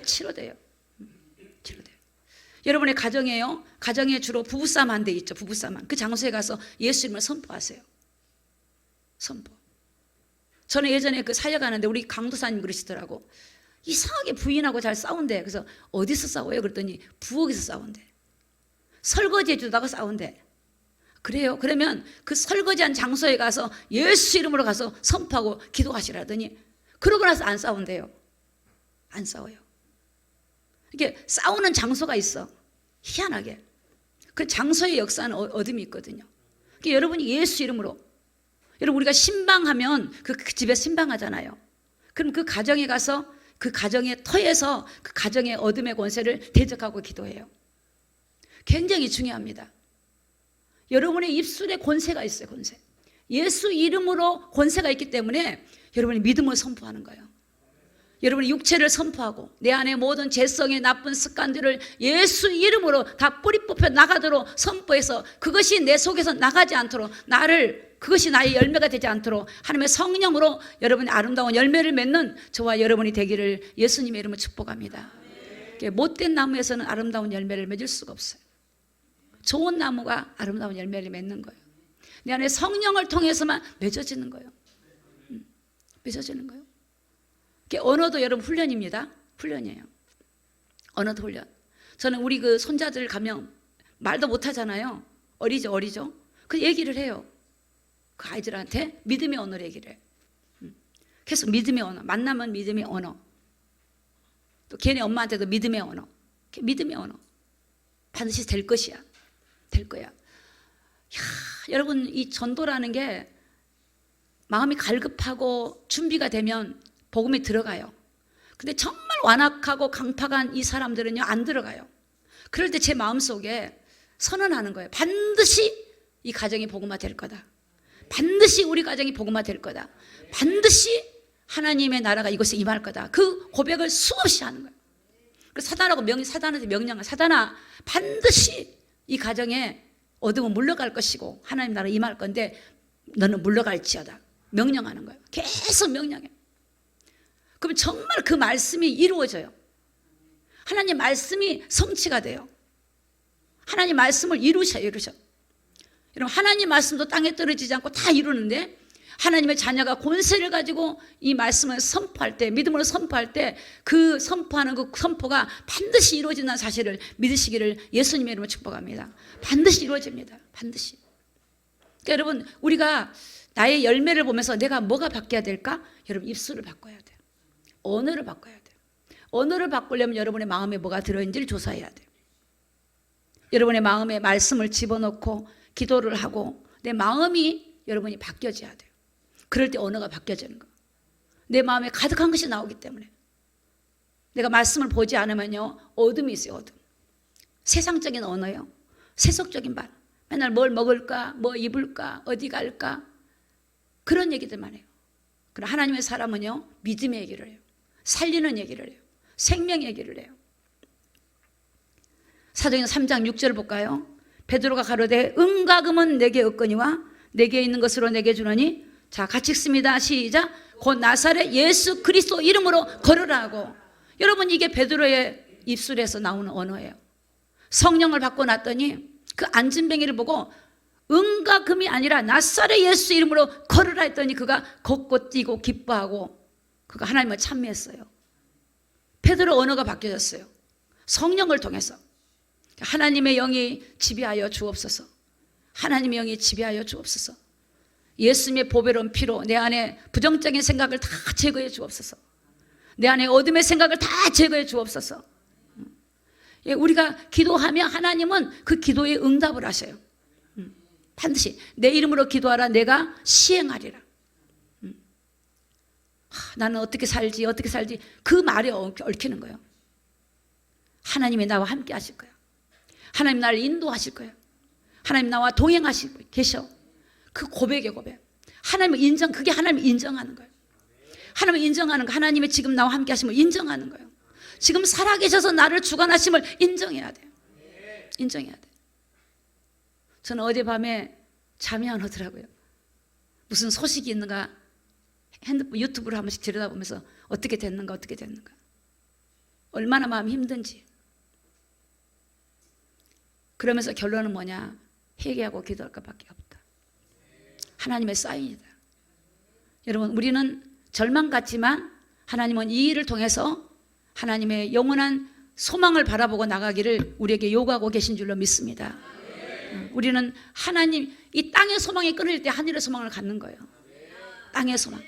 치료돼요. 치료돼요. 여러분의 가정에요. 가정에 주로 부부싸움 한 데 있죠. 부부싸움. 그 장소에 가서 예수 이름을 선포하세요. 선포. 저는 예전에 그 살려가는데 우리 강도사님 그러시더라고. 이상하게 부인하고 잘 싸운대. 그래서 어디서 싸워요? 그랬더니 부엌에서 싸운대. 설거지해 주다가 싸운대. 그래요? 그러면 그 설거지한 장소에 가서 예수 이름으로 가서 선포하고 기도하시라더니 그러고 나서 안 싸운대요. 안 싸워요. 이게 싸우는 장소가 있어. 희한하게. 그 장소의 역사는 어둠이 있거든요. 그러니까 여러분이 예수 이름으로, 여러분 우리가 신방하면 그 집에 신방하잖아요. 그럼 그 가정에 가서 그 가정의 터에서 그 가정의 어둠의 권세를 대적하고 기도해요. 굉장히 중요합니다. 여러분의 입술에 권세가 있어요. 권세. 예수 이름으로 권세가 있기 때문에 여러분이 믿음을 선포하는 거예요. 여러분의 육체를 선포하고 내 안에 모든 죄성의 나쁜 습관들을 예수 이름으로 다 뿌리 뽑혀 나가도록 선포해서 그것이 내 속에서 나가지 않도록 그것이 나의 열매가 되지 않도록 하나님의 성령으로 여러분의 아름다운 열매를 맺는 저와 여러분이 되기를 예수님의 이름으로 축복합니다. 못된 나무에서는 아름다운 열매를 맺을 수가 없어요. 좋은 나무가 아름다운 열매를 맺는 거예요. 내 안에 성령을 통해서만 맺어지는 거예요. 맺어지는 거예요. 언어도 여러분 훈련입니다. 훈련이에요. 언어도 훈련. 저는 우리 그 손자들 가면 말도 못 하잖아요. 어리죠. 그 얘기를 해요. 그 아이들한테 믿음의 언어를 얘기를 해요. 계속 믿음의 언어. 만나면 믿음의 언어. 또 걔네 엄마한테도 믿음의 언어. 믿음의 언어. 반드시 될 것이야. 될 거야. 여러분 이 전도라는 게 마음이 갈급하고 준비가 되면 복음이 들어가요. 근데 정말 완악하고 강팍한 이 사람들은요 안 들어가요. 그럴 때 제 마음속에 선언하는 거예요. 반드시 이 가정이 복음화 될 거다. 반드시 우리 가정이 복음화 될 거다. 반드시 하나님의 나라가 이곳에 임할 거다. 그 고백을 수없이 하는 거예요. 그래서 사단한테 명령을, 사단아 반드시 이 가정에 어둠은 물러갈 것이고 하나님 나라 임할 건데 너는 물러갈지어다. 명령하는 거예요. 계속 명령해. 그럼 정말 그 말씀이 이루어져요. 하나님 말씀이 성취가 돼요. 하나님 말씀을 이루셔. 여러분 하나님 말씀도 땅에 떨어지지 않고 다 이루는데 하나님의 자녀가 권세를 가지고 이 말씀을 선포할 때, 믿음으로 선포할 때 그 선포하는 그 선포가 반드시 이루어진다는 사실을 믿으시기를 예수님의 이름으로 축복합니다. 반드시 이루어집니다. 반드시. 그러니까 여러분 우리가 나의 열매를 보면서 내가 뭐가 바뀌어야 될까? 여러분 입술을 바꿔야 돼요. 언어를 바꿔야 돼요. 언어를 바꾸려면 여러분의 마음에 뭐가 들어있는지를 조사해야 돼요. 여러분의 마음에 말씀을 집어넣고 기도를 하고 내 마음이 여러분이 바뀌어져야 돼요. 그럴 때 언어가 바뀌어지는 거예요. 내 마음에 가득한 것이 나오기 때문에. 내가 말씀을 보지 않으면요 어둠이 있어요. 어둠. 세상적인 언어요. 세속적인 말. 맨날 뭘 먹을까, 뭐 입을까, 어디 갈까 그런 얘기들만 해요. 그럼 하나님의 사람은요 믿음의 얘기를 해요. 살리는 얘기를 해요. 생명 얘기를 해요. 사도행전 3장 6절 볼까요? 베드로가 가로되 은과 금은 내게 없거니와 내게 있는 것으로 내게 주노니 자 같이 읽습니다. 시작. 곧 나사렛 예수 그리스도 이름으로 걸으라고. 여러분 이게 베드로의 입술에서 나오는 언어예요. 성령을 받고 났더니 그 안진뱅이를 보고 은과 금이 아니라 나사렛 예수 이름으로 걸으라 했더니 그가 걷고 뛰고 기뻐하고 그가 하나님을 찬미했어요. 베드로 언어가 바뀌어졌어요. 성령을 통해서. 하나님의 영이 지배하여 주옵소서. 하나님의 영이 지배하여 주옵소서. 예수님의 보배로운 피로 내 안에 부정적인 생각을 다 제거해 주옵소서. 내 안에 어둠의 생각을 다 제거해 주옵소서. 우리가 기도하면 하나님은 그 기도에 응답을 하셔요. 반드시 내 이름으로 기도하라 내가 시행하리라. 나는 어떻게 살지 그 말에 얽히는 거예요. 하나님이 나와 함께 하실 거예요. 하나님 나를 인도하실 거예요. 하나님 나와 동행하시고 계셔. 그 고백의 고백. 그게 하나님을 인정하는 거예요. 하나님을 인정하는 거. 하나님이 지금 나와 함께 하심을 인정하는 거예요. 지금 살아계셔서 나를 주관하심을 인정해야 돼요. 인정해야 돼요. 저는 어젯밤에 잠이 안 오더라고요. 무슨 소식이 있는가 핸드폰 유튜브를 한 번씩 들여다보면서 어떻게 됐는가 얼마나 마음이 힘든지. 그러면서 결론은 뭐냐? 회개하고 기도할 것밖에 없다. 하나님의 사인이다. 여러분, 우리는 절망 같지만 하나님은 이 일을 통해서 하나님의 영원한 소망을 바라보고 나가기를 우리에게 요구하고 계신 줄로 믿습니다. 우리는 하나님, 이 땅의 소망이 끊어질 때 하늘의 소망을 갖는 거예요. 땅의 소망,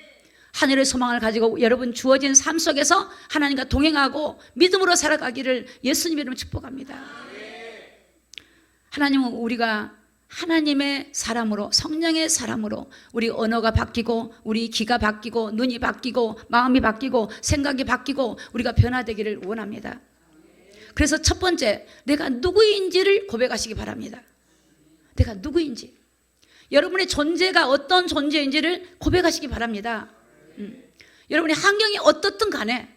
하늘의 소망을 가지고 여러분 주어진 삶 속에서 하나님과 동행하고 믿음으로 살아가기를 예수님 이름으로 축복합니다. 하나님은 우리가 하나님의 사람으로, 성령의 사람으로 우리 언어가 바뀌고 우리 귀가 바뀌고 눈이 바뀌고 마음이 바뀌고 생각이 바뀌고 우리가 변화되기를 원합니다. 그래서 첫 번째, 내가 누구인지를 고백하시기 바랍니다. 내가 누구인지, 여러분의 존재가 어떤 존재인지를 고백하시기 바랍니다. 여러분의 환경이 어떻든 간에,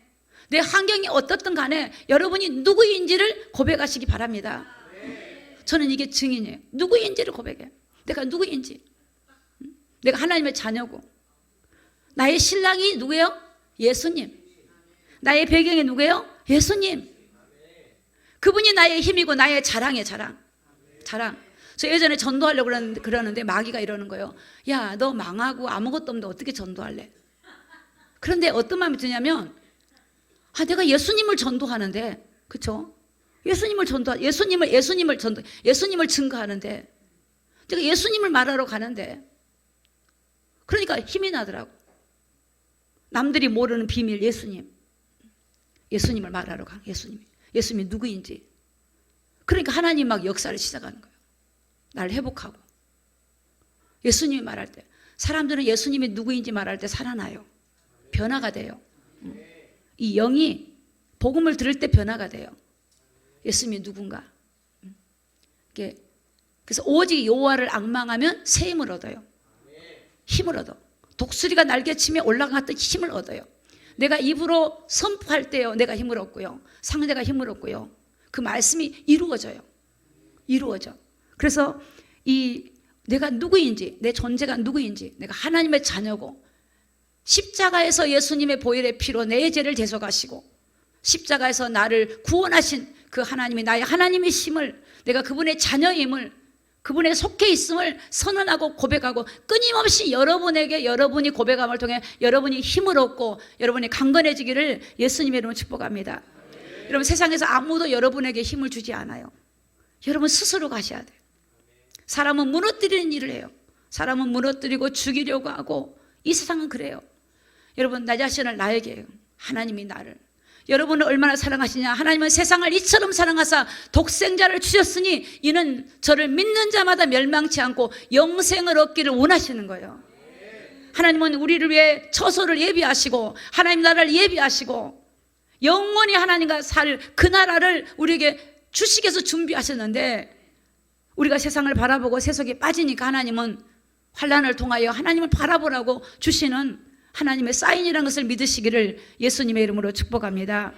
내 환경이 어떻든 간에 여러분이 누구인지를 고백하시기 바랍니다. 저는 이게 증인이에요. 누구인지를 고백해요. 내가 누구인지. 내가 하나님의 자녀고, 나의 신랑이 누구예요? 예수님. 나의 배경이 누구예요? 예수님. 그분이 나의 힘이고 나의 자랑이에요. 자랑. 저 예전에 전도하려고 그러는데 마귀가 이러는 거예요. 야, 너 망하고 아무것도 없는데 어떻게 전도할래? 그런데 어떤 마음이 드냐면, 내가 예수님을 전도하는데, 그쵸? 예수님을 증거하는데, 내가 예수님을 말하러 가는데, 그러니까 힘이 나더라고. 남들이 모르는 비밀, 예수님을 말하러 가. 예수님이 누구인지. 그러니까 하나님 막 역사를 시작하는 거예요. 날 회복하고. 예수님이 말할 때, 사람들은 예수님이 누구인지 말할 때 살아나요. 변화가 돼요. 이 영이 복음을 들을 때 변화가 돼요. 예수님이 누군가. 그래서 오직 여호와를 앙망하면 새 힘을 얻어요. 힘을 얻어. 독수리가 날개치며 올라갔던 힘을 얻어요. 내가 입으로 선포할 때요, 내가 힘을 얻고요, 상대가 힘을 얻고요, 그 말씀이 이루어져. 그래서 내가 누구인지, 내 존재가 누구인지, 내가 하나님의 자녀고, 십자가에서 예수님의 보혈의 피로 내 죄를 대속하시고 십자가에서 나를 구원하신 그 하나님이 나의 하나님의 힘을, 내가 그분의 자녀임을, 그분의 속해 있음을 선언하고 고백하고 끊임없이 여러분이 고백함을 통해 여러분이 힘을 얻고 여러분이 강건해지기를 예수님의 이름으로 축복합니다. 여러분, 세상에서 아무도 여러분에게 힘을 주지 않아요. 여러분 스스로 가셔야 돼요. 사람은 무너뜨리는 일을 해요. 사람은 무너뜨리고 죽이려고 하고, 이 세상은 그래요. 여러분, 나 자신을 나에게 해요. 하나님이 나를, 여러분을 얼마나 사랑하시냐. 하나님은 세상을 이처럼 사랑하사 독생자를 주셨으니 이는 저를 믿는 자마다 멸망치 않고 영생을 얻기를 원하시는 거예요. 하나님은 우리를 위해 처소를 예비하시고 하나님 나라를 예비하시고 영원히 하나님과 살 그 나라를 우리에게 주시기 위해서 준비하셨는데, 우리가 세상을 바라보고 세속에 빠지니까 하나님은 환난을 통하여 하나님을 바라보라고 주시는 하나님의 사인이라는 것을 믿으시기를 예수님의 이름으로 축복합니다.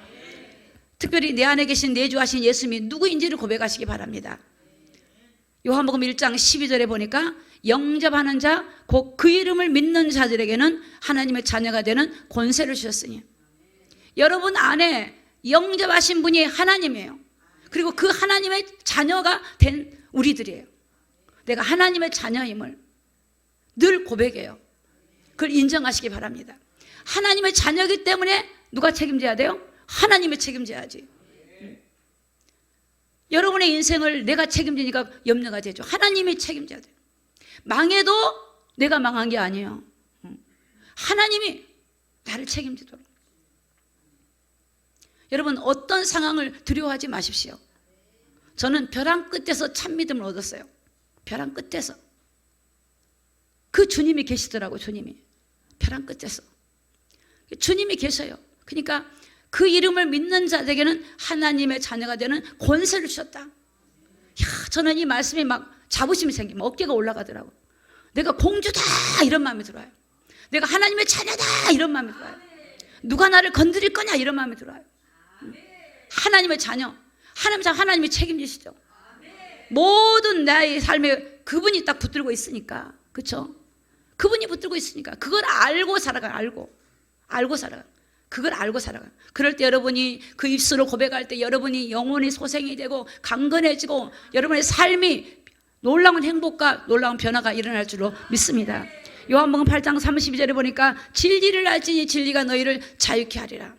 특별히 내 안에 계신 내주하신 예수님이 누구인지를 고백하시기 바랍니다. 요한복음 1장 12절에 보니까 영접하는 자, 곧 그 이름을 믿는 자들에게는 하나님의 자녀가 되는 권세를 주셨으니, 여러분 안에 영접하신 분이 하나님이에요. 그리고 그 하나님의 자녀가 된 우리들이에요. 내가 하나님의 자녀임을 늘 고백해요. 그걸 인정하시기 바랍니다. 하나님의 자녀이기 때문에 누가 책임져야 돼요? 하나님이 책임져야지. 여러분의 인생을 내가 책임지니까 염려가 되죠. 하나님이 책임져야 돼요. 망해도 내가 망한 게 아니에요. 하나님이 나를 책임지도록. 여러분, 어떤 상황을 두려워하지 마십시오. 저는 벼랑 끝에서 참 믿음을 얻었어요. 벼랑 끝에서. 그 주님이 계시더라고요. 주님이 벼랑 끝에서 주님이 계셔요. 그러니까 그 이름을 믿는 자에게는 하나님의 자녀가 되는 권세를 주셨다. 저는 이 말씀이 막 자부심이 생기면 어깨가 올라가더라고요. 내가 공주다 이런 마음이 들어요. 내가 하나님의 자녀다 이런 마음이 들어요. 누가 나를 건드릴 거냐 이런 마음이 들어요. 하나님의 자녀, 하나님이 책임지시죠. 모든 나의 삶의 그분이 딱 붙들고 있으니까. 그렇죠? 그분이 붙들고 있으니까 그걸 알고 살아가. 알고 살아가. 그걸 알고 살아가. 그럴 때 여러분이 그 입술을 고백할 때 여러분이 영혼이 소생이 되고 강건해지고 여러분의 삶이 놀라운 행복과 놀라운 변화가 일어날 줄로 믿습니다. 요한복음 8장 32절에 보니까 진리를 알지니 진리가 너희를 자유케 하리라.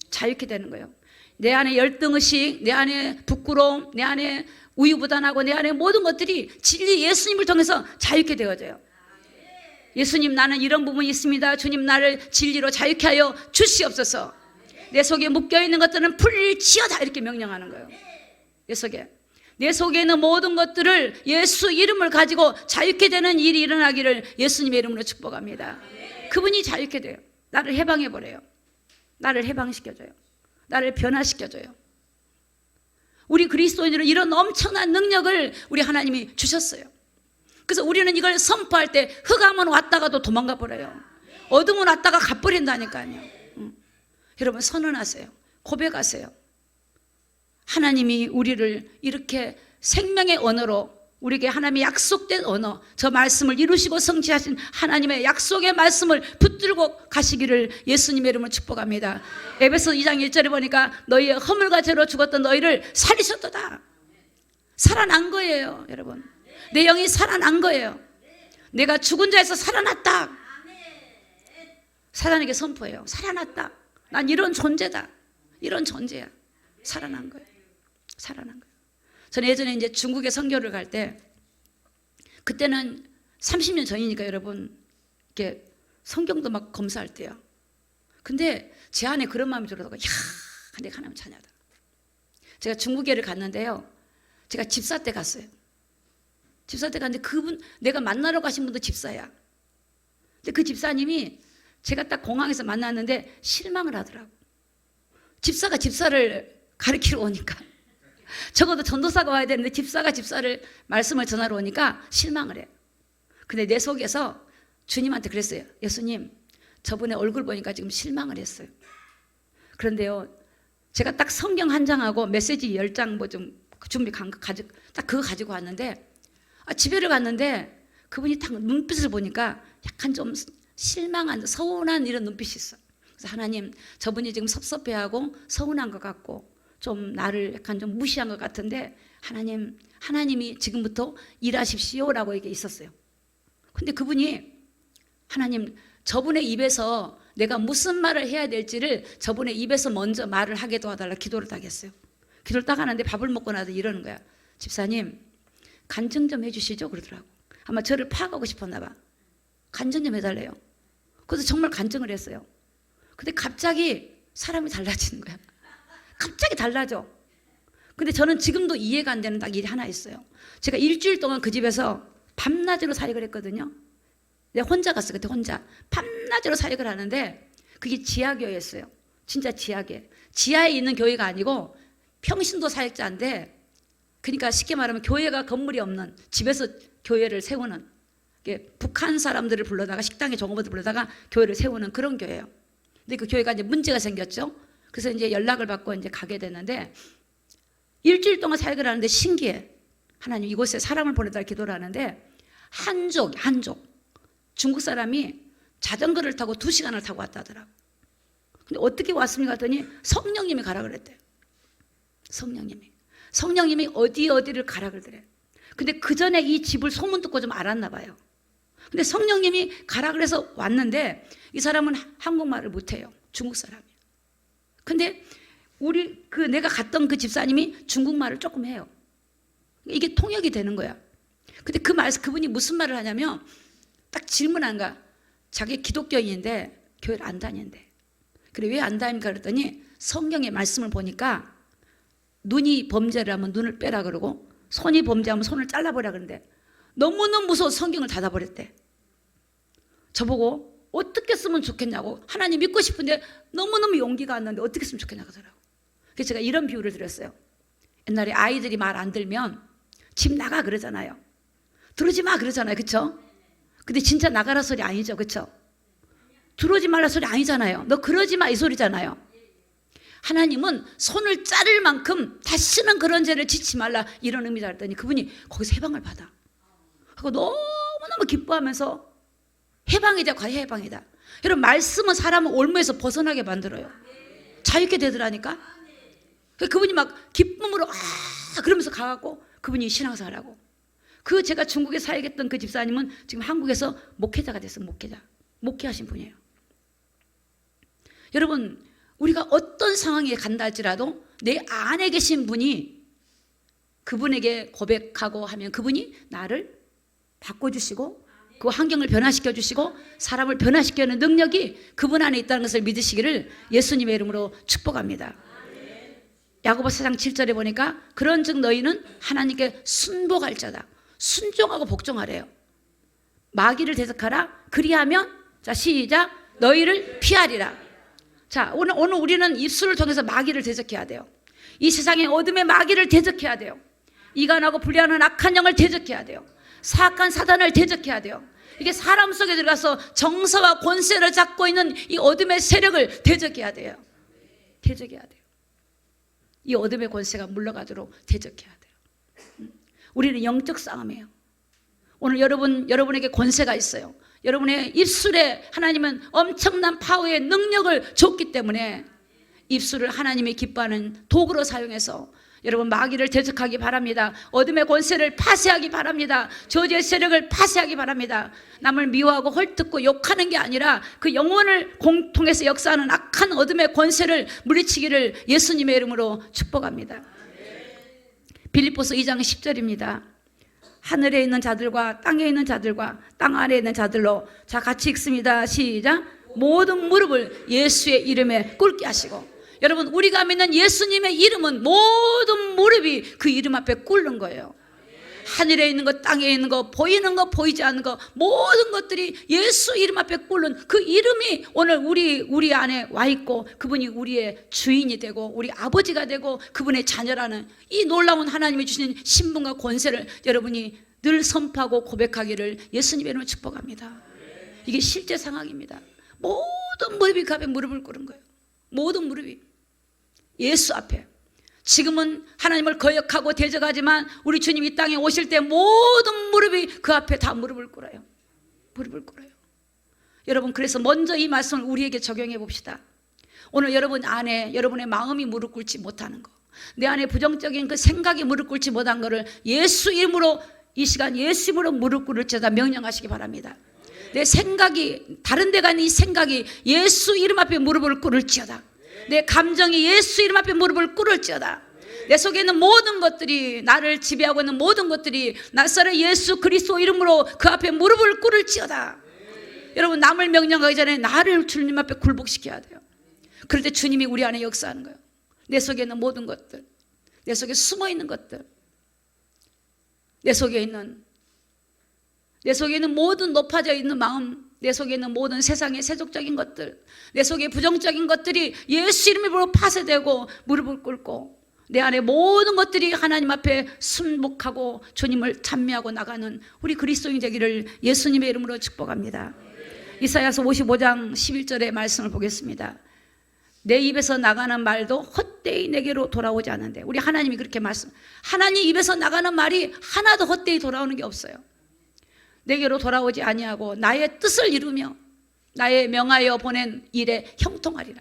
자유케 되는 거예요. 내 안에 열등의식, 내 안에 부끄러움, 내 안에 우유부단하고 내 안에 모든 것들이 진리 예수님을 통해서 자유케 되어져요. 예수님, 나는 이런 부분이 있습니다. 주님, 나를 진리로 자유케 하여 주시옵소서. 내 속에 묶여있는 것들은 풀릴지어다 이렇게 명령하는 거예요. 내 속에 있는 모든 것들을 예수 이름을 가지고 자유케 되는 일이 일어나기를 예수님의 이름으로 축복합니다. 그분이 자유케 돼요. 나를 해방해버려요. 나를 해방시켜줘요. 나를 변화시켜줘요. 우리 그리스도인들은 이런 엄청난 능력을 우리 하나님이 주셨어요. 그래서 우리는 이걸 선포할 때 흑암은 왔다가도 도망가 버려요. 어둠은 왔다가 가버린다니까요. 여러분 선언하세요. 고백하세요. 하나님이 우리를 이렇게 생명의 언어로 우리에게 하나님의 약속된 언어, 저 말씀을 이루시고 성취하신 하나님의 약속의 말씀을 붙들고 가시기를 예수님의 이름으로 축복합니다. 에베소 2장 1절에 보니까 너희의 허물과 죄로 죽었던 너희를 살리셨도다. 살아난 거예요. 여러분, 내 영이 살아난 거예요. 내가 죽은 자에서 살아났다. 사단에게 선포해요. 살아났다. 난 이런 존재다. 이런 존재야. 살아난 거예요. 살아난 거예요. 저는 예전에 이제 중국에 선교를 갈 때, 그때는 30년 전이니까 여러분, 이렇게 성경도 막 검사할 때요. 근데 제 안에 그런 마음이 들어서, 야, 내가 하나님 자녀다. 제가 중국에를 갔는데요. 제가 집사 때 갔어요. 집사 때 갔는데 그분, 내가 만나러 가신 분도 집사야. 근데 그 집사님이 제가 딱 공항에서 만났는데 실망을 하더라고. 집사가 집사를 가르치러 오니까. 적어도 전도사가 와야 되는데 집사가 집사를 말씀을 전하러 오니까 실망을 해. 근데 내 속에서 주님한테 그랬어요. 예수님, 저분의 얼굴 보니까 지금 실망을 했어요. 그런데요, 제가 딱 성경 한 장하고 메시지 10장 뭐 좀 준비 딱 그거 가지고 왔는데, 집에를 갔는데 그분이 딱 눈빛을 보니까 약간 좀 실망한, 서운한 이런 눈빛이 있어. 그래서 하나님, 저분이 지금 섭섭해하고 서운한 것 같고 좀 나를 약간 좀 무시한 것 같은데 하나님이 지금부터 일하십시오라고 이게 있었어요. 근데 그분이 하나님, 저분의 입에서 내가 무슨 말을 해야 될지를 저분의 입에서 먼저 말을 하게 도와달라 기도를 딱 했어요. 기도를 딱 하는데 밥을 먹고 나서 이러는 거야. 집사님, 간증 좀 해주시죠 그러더라고. 아마 저를 파악하고 싶었나 봐. 간증 좀 해달래요. 그래서 정말 간증을 했어요. 근데 갑자기 사람이 달라지는 거야. 갑자기 달라져. 근데 저는 지금도 이해가 안 되는 딱 일이 하나 있어요. 제가 일주일 동안 그 집에서 밤낮으로 사역을 했거든요. 내가 혼자 갔어요. 그때 혼자 밤낮으로 사역을 하는데 그게 지하교회였어요. 진짜 지하교회. 지하에 있는 교회가 아니고 평신도 사역자인데, 그러니까 쉽게 말하면 교회가 건물이 없는 집에서 교회를 세우는, 북한 사람들을 불러다가 식당에 종업원들 불러다가 교회를 세우는 그런 교회예요. 근데 그 교회가 이제 문제가 생겼죠. 그래서 이제 연락을 받고 이제 가게 됐는데, 일주일 동안 사역을 하는데 신기해. 하나님, 이곳에 사람을 보내달라 기도를 하는데 한족 중국 사람이 자전거를 타고 2시간을 타고 왔다 하더라고. 근데 어떻게 왔습니까 했더니 성령님이 가라 그랬대. 성령님이 어디를 가라 그러더래. 근데 그 전에 이 집을 소문 듣고 좀 알았나 봐요. 근데 성령님이 가라 그래서 왔는데 이 사람은 한국말을 못해요. 중국 사람이에요. 근데 내가 갔던 그 집사님이 중국말을 조금 해요. 이게 통역이 되는 거야. 근데 그분이 무슨 말을 하냐면 딱 질문한 거야. 자기 기독교인인데 교회를 안 다닌대. 그래, 왜 안 다닙니까 그랬더니 성경의 말씀을 보니까 눈이 범죄를 하면 눈을 빼라 그러고 손이 범죄하면 손을 잘라버려 그러는데 너무너무 무서워서 성경을 닫아버렸대. 저보고 어떻게 쓰면 좋겠냐고, 하나님 믿고 싶은데 너무너무 용기가 안 나는데 어떻게 쓰면 좋겠냐고 하더라고. 그래서 제가 이런 비유를 드렸어요. 옛날에 아이들이 말 안 들면 집 나가 그러잖아요. 들어오지 마 그러잖아요. 그쵸? 근데 진짜 나가라 소리 아니죠. 그쵸? 들어오지 말라 소리 아니잖아요. 너 그러지 마 이 소리잖아요. 하나님은 손을 자를 만큼 다시는 그런 죄를 짓지 말라 이런 의미다 했더니 그분이 거기서 해방을 받아. 하고 너무너무 기뻐하면서 해방이다, 과연 해방이다. 여러분, 말씀은 사람을 올무에서 벗어나게 만들어요. 자유케 되더라니까. 그분이 막 기쁨으로 그러면서 가갖고 그분이 신앙생활하고, 그 제가 중국에 사역했던 그 집사님은 지금 한국에서 목회자가 됐어요. 목회하신 분이에요. 여러분, 우리가 어떤 상황에 간다 할지라도 내 안에 계신 분이 그분에게 고백하고 하면 그분이 나를 바꿔주시고 그 환경을 변화시켜 주시고 사람을 변화시키는 능력이 그분 안에 있다는 것을 믿으시기를 예수님의 이름으로 축복합니다. 야고보서 4장 7절에 보니까 그런즉 너희는 하나님께 순복할자다. 순종하고 복종하래요. 마귀를 대적하라. 그리하면, 자 시작, 너희를 피하리라. 자, 오늘 우리는 입술을 통해서 마귀를 대적해야 돼요. 이 세상의 어둠의 마귀를 대적해야 돼요. 이간하고 불리하는 악한 영을 대적해야 돼요. 사악한 사단을 대적해야 돼요. 이게 사람 속에 들어가서 정서와 권세를 잡고 있는 이 어둠의 세력을 대적해야 돼요. 대적해야 돼요. 이 어둠의 권세가 물러가도록 대적해야 돼요. 우리는 영적 싸움이에요. 오늘 여러분에게 권세가 있어요. 여러분의 입술에 하나님은 엄청난 파워의 능력을 줬기 때문에 입술을 하나님이 기뻐하는 도구로 사용해서 여러분 마귀를 대적하기 바랍니다. 어둠의 권세를 파쇄하기 바랍니다. 저주의 세력을 파쇄하기 바랍니다. 남을 미워하고 헐뜯고 욕하는 게 아니라 그 영혼을 공통해서 역사하는 악한 어둠의 권세를 물리치기를 예수님의 이름으로 축복합니다. 빌립보서 2장 10절입니다. 하늘에 있는 자들과 땅에 있는 자들과 땅 아래에 있는 자들로, 자 같이 읽습니다. 시작. 모든 무릎을 예수의 이름에 꿇게 하시고. 여러분, 우리가 믿는 예수님의 이름은 모든 무릎이 그 이름 앞에 꿇는 거예요. 하늘에 있는 것, 땅에 있는 것, 보이는 것, 보이지 않는 것, 모든 것들이 예수 이름 앞에 꿇는 그 이름이 오늘 우리 안에 와 있고, 그분이 우리의 주인이 되고 우리 아버지가 되고 그분의 자녀라는 이 놀라운 하나님이 주신 신분과 권세를 여러분이 늘 선포하고 고백하기를 예수님의 이름으로 축복합니다. 이게 실제 상황입니다. 모든 무릎이 그 앞에 무릎을 꿇은 거예요. 모든 무릎이 예수 앞에. 지금은 하나님을 거역하고 대적하지만 우리 주님이 이 땅에 오실 때 모든 무릎이 그 앞에 다 무릎을 꿇어요. 무릎을 꿇어요. 여러분, 그래서 먼저 이 말씀을 우리에게 적용해 봅시다. 오늘 여러분 안에 여러분의 마음이 무릎 꿇지 못하는 거, 내 안에 부정적인 그 생각이 무릎 꿇지 못한 거를 예수 이름으로, 이 시간 예수 이름으로 무릎 꿇을지어다 명령하시기 바랍니다. 내 생각이 다른 데 가는 이 생각이 예수 이름 앞에 무릎을 꿇을지어다. 내 감정이 예수 이름 앞에 무릎을 꿇을지어다. 내 속에 있는 모든 것들이, 나를 지배하고 있는 모든 것들이 나사렛 예수 그리스도 이름으로 그 앞에 무릎을 꿇을지어다. 여러분, 남을 명령하기 전에 나를 주님 앞에 굴복시켜야 돼요. 그럴 때 주님이 우리 안에 역사하는 거예요. 내 속에 있는 모든 것들, 내 속에 숨어있는 것들, 내 속에 있는 모든 높아져 있는 마음, 내 속에 있는 모든 세상의 세속적인 것들, 내 속에 부정적인 것들이 예수 이름으로 파쇄되고 무릎을 꿇고 내 안에 모든 것들이 하나님 앞에 순복하고 주님을 찬미하고 나가는 우리 그리스도인이 되기를 예수님의 이름으로 축복합니다. 이사야서 55장 11절의 말씀을 보겠습니다. 내 입에서 나가는 말도 헛되이 내게로 돌아오지 않는데, 우리 하나님이 그렇게 하나님 입에서 나가는 말이 하나도 헛되이 돌아오는 게 없어요. 내게로 돌아오지 아니하고 나의 뜻을 이루며 나의 명하여 보낸 일에 형통하리라.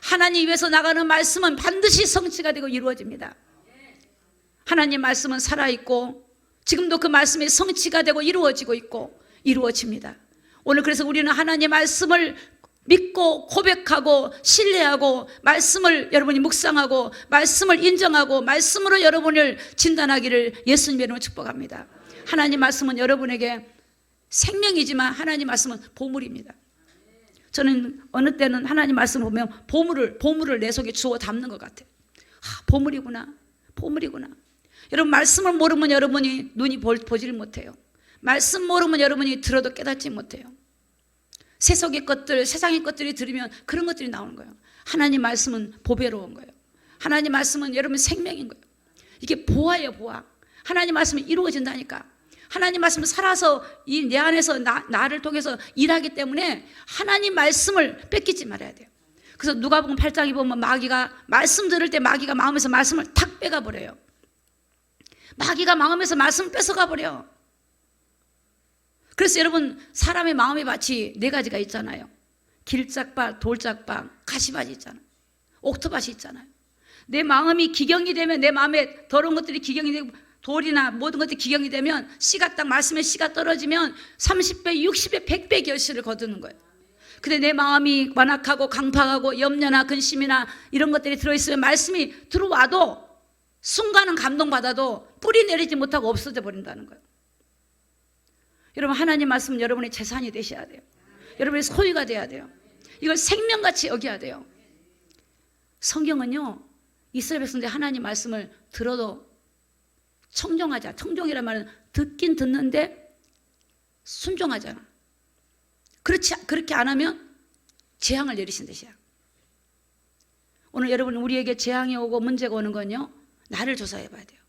하나님 입에서 나가는 말씀은 반드시 성취가 되고 이루어집니다. 하나님 말씀은 살아있고 지금도 그 말씀이 성취가 되고 이루어지고 있고 이루어집니다. 오늘 그래서 우리는 하나님 말씀을 믿고 고백하고 신뢰하고 말씀을 여러분이 묵상하고 말씀을 인정하고 말씀으로 여러분을 진단하기를 예수님의 이름으로 축복합니다. 하나님 말씀은 여러분에게 생명이지만 하나님 말씀은 보물입니다. 저는 어느 때는 하나님 말씀을 보면 보물을 내 속에 주워 담는 것 같아요. 보물이구나. 여러분, 말씀을 모르면 여러분이 눈이 보지를 못해요. 말씀 모르면 여러분이 들어도 깨닫지 못해요. 세상의 것들이 들으면 그런 것들이 나오는 거예요. 하나님 말씀은 보배로운 거예요. 하나님 말씀은 여러분 생명인 거예요. 이게 보아예요, 보아. 하나님 말씀이 이루어진다니까. 하나님 말씀을 살아서 이 내 안에서 나를 통해서 일하기 때문에 하나님 말씀을 뺏기지 말아야 돼요. 그래서 누가복음 8장에 보면 마귀가 말씀 들을 때 마귀가 마음에서 말씀을 탁 빼가버려요. 마귀가 마음에서 말씀을 뺏어가버려. 그래서 여러분, 사람의 마음의 밭이 네 가지가 있잖아요. 길짝밭, 돌짝밭, 가시밭이 있잖아요. 옥토밭이 있잖아요. 내 마음이 기경이 되면, 내 마음에 더러운 것들이 기경이 되고, 돌이나 모든 것들이 기경이 되면, 씨가 딱 말씀에 씨가 떨어지면 30배, 60배, 100배 결실을 거두는 거예요. 근데 내 마음이 완악하고 강팍하고 염려나 근심이나 이런 것들이 들어있으면 말씀이 들어와도 순간은 감동받아도 뿌리 내리지 못하고 없어져 버린다는 거예요. 여러분, 하나님 말씀은 여러분의 재산이 되셔야 돼요. 여러분의 소유가 돼야 돼요. 이걸 생명같이 여겨야 돼요. 성경은요, 이스라엘 백성들이 하나님 말씀을 들어도 청종하자. 청종이란 말은 듣긴 듣는데 순종하잖아. 그렇게 안 하면 재앙을 내리신 뜻이야. 오늘 여러분, 우리에게 재앙이 오고 문제가 오는 건요, 나를 조사해 봐야 돼요.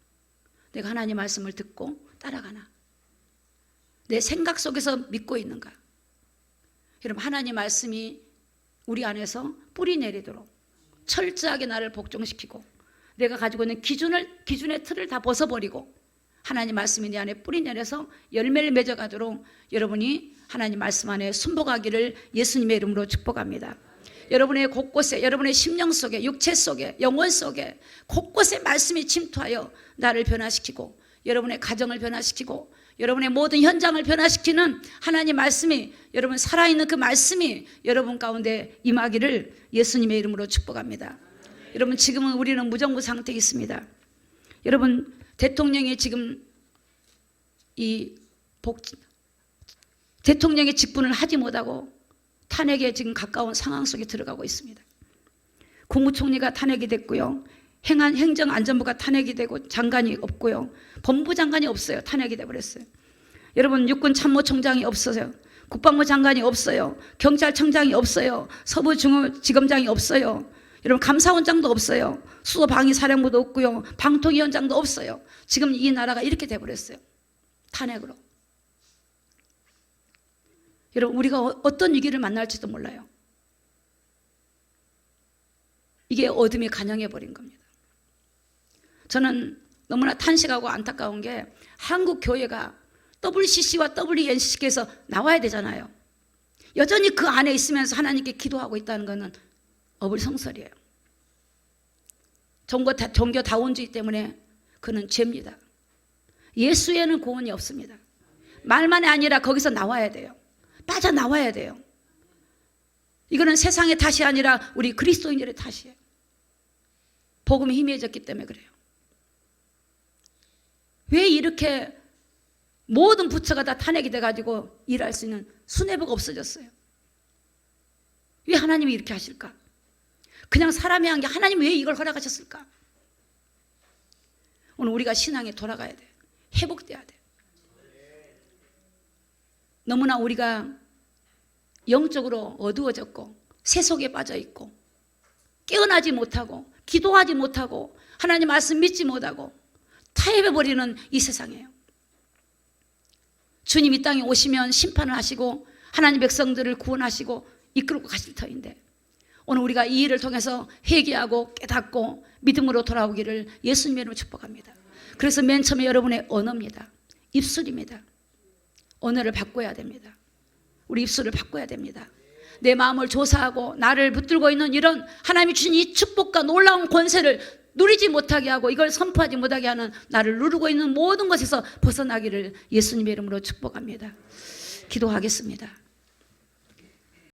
내가 하나님 말씀을 듣고 따라가나? 내 생각 속에서 믿고 있는가? 여러분, 하나님 말씀이 우리 안에서 뿌리 내리도록 철저하게 나를 복종시키고, 내가 가지고 있는 기준의 틀을 다 벗어버리고 하나님 말씀이 내 안에 뿌리 내려서 열매를 맺어가도록 여러분이 하나님 말씀 안에 순복하기를 예수님의 이름으로 축복합니다. 여러분의 곳곳에, 여러분의 심령 속에, 육체 속에, 영혼 속에 곳곳에 말씀이 침투하여 나를 변화시키고, 여러분의 가정을 변화시키고, 여러분의 모든 현장을 변화시키는 하나님 말씀이, 여러분 살아있는 그 말씀이 여러분 가운데 임하기를 예수님의 이름으로 축복합니다. 여러분, 지금은 우리는 무정부 상태에 있습니다. 여러분, 대통령이 지금 대통령의 직분을 하지 못하고 탄핵에 지금 가까운 상황 속에 들어가고 있습니다. 국무총리가 탄핵이 됐고요. 행정안전부가 탄핵이 되고 장관이 없고요. 법무부 장관이 없어요. 탄핵이 돼버렸어요. 여러분, 육군참모총장이 없어요. 국방부 장관이 없어요. 경찰청장이 없어요. 서부중앙지검장이 없어요. 여러분, 감사원장도 없어요. 수도방위사령부도 없고요. 방통위원장도 없어요. 지금 이 나라가 이렇게 돼버렸어요. 탄핵으로. 여러분, 우리가 어떤 위기를 만날지도 몰라요. 이게 어둠이 간영해버린 겁니다. 저는 너무나 탄식하고 안타까운 게, 한국 교회가 WCC와 WNCC에서 나와야 되잖아요. 여전히 그 안에 있으면서 하나님께 기도하고 있다는 것은 어불성설이에요. 종교다원주의 때문에 그는 죄입니다. 예수에는 구원이 없습니다. 말만이 아니라 거기서 나와야 돼요. 빠져나와야 돼요. 이거는 세상의 탓이 아니라 우리 그리스도인들의 탓이에요. 복음이 희미해졌기 때문에 그래요. 왜 이렇게 모든 부처가 다 탄핵이 돼가지고 일할 수 있는 수뇌부가 없어졌어요? 왜 하나님이 이렇게 하실까? 그냥 사람이 한 게 하나님 왜 이걸 허락하셨을까? 오늘 우리가 신앙에 돌아가야 돼. 회복돼야 돼. 너무나 우리가 영적으로 어두워졌고 세속에 빠져있고 깨어나지 못하고 기도하지 못하고 하나님 말씀 믿지 못하고 타협해버리는 이 세상이에요. 주님 이 땅에 오시면 심판을 하시고 하나님 백성들을 구원하시고 이끌고 가실 터인데, 오늘 우리가 이 일을 통해서 회개하고 깨닫고 믿음으로 돌아오기를 예수님의 이름으로 축복합니다. 그래서 맨 처음에 여러분의 언어입니다. 입술입니다. 언어를 바꿔야 됩니다. 우리 입술을 바꿔야 됩니다. 내 마음을 조사하고 나를 붙들고 있는 이런 하나님이 주신 이 축복과 놀라운 권세를 누리지 못하게 하고 이걸 선포하지 못하게 하는 나를 누르고 있는 모든 것에서 벗어나기를 예수님의 이름으로 축복합니다. 기도하겠습니다.